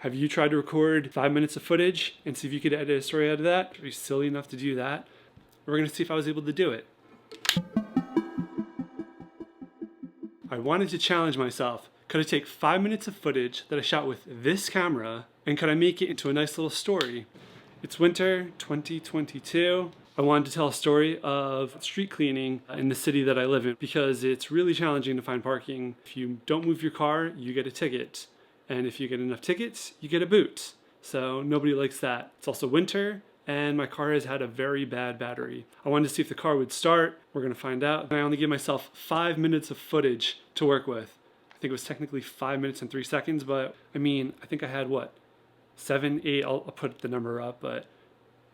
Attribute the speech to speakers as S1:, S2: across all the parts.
S1: Have you tried to record 5 minutes of footage and see if you could edit a story out of that? Are you silly enough to do that? We're gonna see if I was able to do it. I wanted to challenge myself. Could I take 5 minutes of footage that I shot with this camera and could I make it into a nice little story? It's winter 2022. I wanted to tell a story of street cleaning in the city that I live in because it's really challenging to find parking. If you don't move your car, you get a ticket. And if you get enough tickets, you get a boot. So nobody likes that. It's also winter and my car has had a very bad battery. I wanted to see if the car would start. We're gonna find out. I only gave myself 5 minutes of footage to work with. I think it was technically 5 minutes and 3 seconds, but I mean, I think I had what? 7, 8, I'll put the number up, but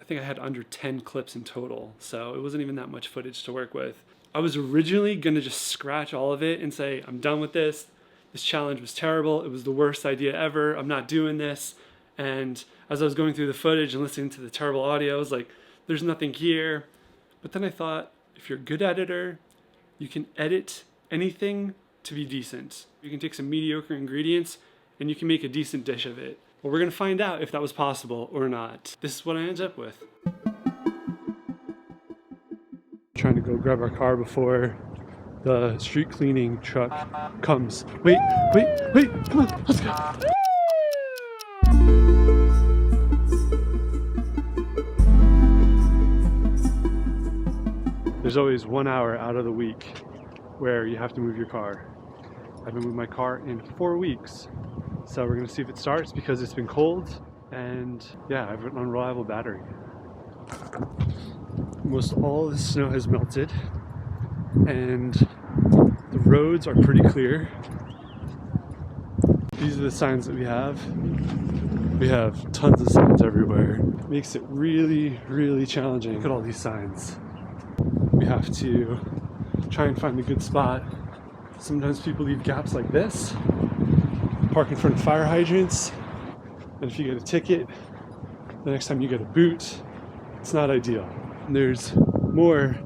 S1: I think I had under 10 clips in total. So it wasn't even that much footage to work with. I was originally gonna just scratch all of it and say, I'm done with this. This challenge was terrible. It was the worst idea ever. I'm not doing this. And as I was going through the footage and listening to the terrible audio, I was like, there's nothing here. But then I thought, if you're a good editor, you can edit anything to be decent. You can take some mediocre ingredients and you can make a decent dish of it. Well, we're gonna find out if that was possible or not. This is what I ended up with. Trying to go grab our car before the street cleaning truck comes. Wait, come on, let's go. There's always 1 hour out of the week where you have to move your car. I've been moving my car in 4 weeks. So we're gonna see if it starts because it's been cold and yeah, I have an unreliable battery. Most all the snow has melted and the roads are pretty clear. These are the signs that we have. We have tons of signs everywhere. It makes it really, really challenging. Look at all these signs. We have to try and find a good spot. Sometimes people leave gaps like this, park in front of fire hydrants, and if you get a ticket, the next time you get a boot, it's not ideal. And there's more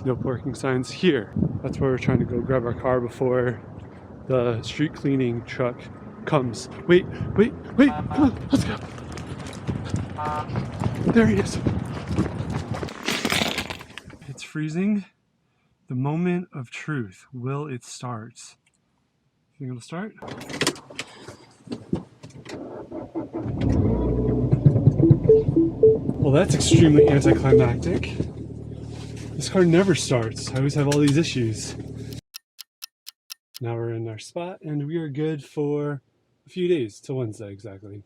S1: no parking signs here. That's where we're trying to go grab our car before the street cleaning truck comes. Wait, come on, let's go. There he is. It's freezing. The moment of truth. Will it start? You think it'll start? Well, that's extremely anticlimactic. This car never starts. I always have all these issues. Now we're in our spot and we are good for a few days, till Wednesday exactly.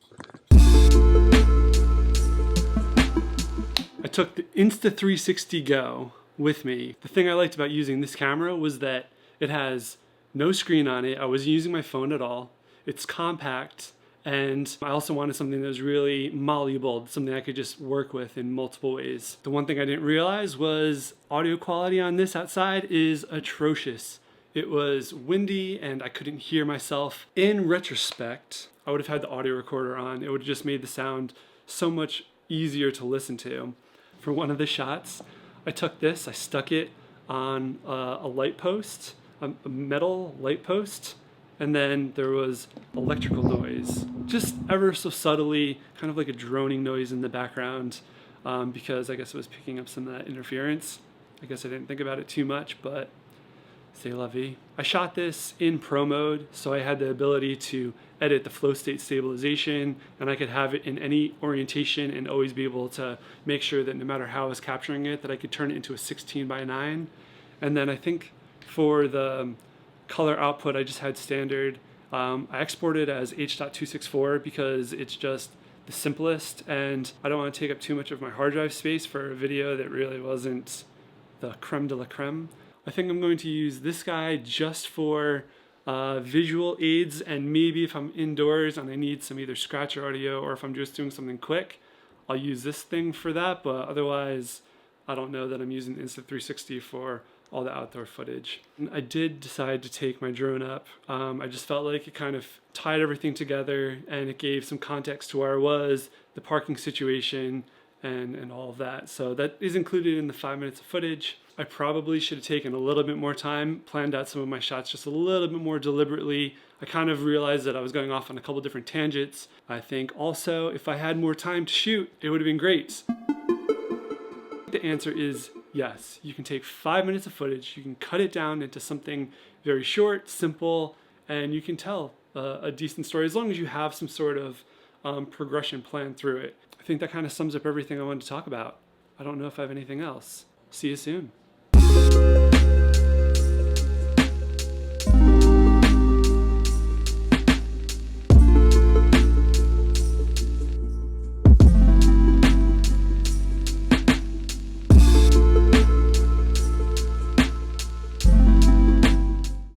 S1: I took the Insta360 Go with me. The thing I liked about using this camera was that it has no screen on it. I wasn't using my phone at all. It's compact. And I also wanted something that was really malleable, something I could just work with in multiple ways. The one thing I didn't realize was audio quality on this outside is atrocious. It was windy and I couldn't hear myself. In retrospect, I would have had the audio recorder on. It would have just made the sound so much easier to listen to. For one of the shots, I took this, I stuck it on a light post, a metal light post, and then there was electrical noise, just ever so subtly, kind of like a droning noise in the background, because I guess it was picking up some of that interference. I guess I didn't think about it too much, but c'est la vie. I shot this in pro mode, so I had the ability to edit the flow state stabilization, and I could have it in any orientation and always be able to make sure that no matter how I was capturing it, that I could turn it into a 16:9. And then I think for the color output, I just had standard. I exported as H.264 because it's just the simplest and I don't want to take up too much of my hard drive space for a video that really wasn't the creme de la creme. I think I'm going to use this guy just for visual aids, and maybe if I'm indoors and I need some either scratcher audio or if I'm just doing something quick, I'll use this thing for that, but otherwise I don't know that I'm using Insta360 for all the outdoor footage. And I did decide to take my drone up. I just felt like it kind of tied everything together and it gave some context to where I was, the parking situation, and all of that. So that is included in the 5 minutes of footage. I probably should have taken a little bit more time, planned out some of my shots just a little bit more deliberately. I kind of realized that I was going off on a couple different tangents. I think also if I had more time to shoot, it would have been great. The answer is yes. You can take 5 minutes of footage, you can cut it down into something very short, simple, and you can tell a decent story as long as you have some sort of progression planned through it. I think that kind of sums up everything I wanted to talk about. I don't know if I have anything else. See you soon.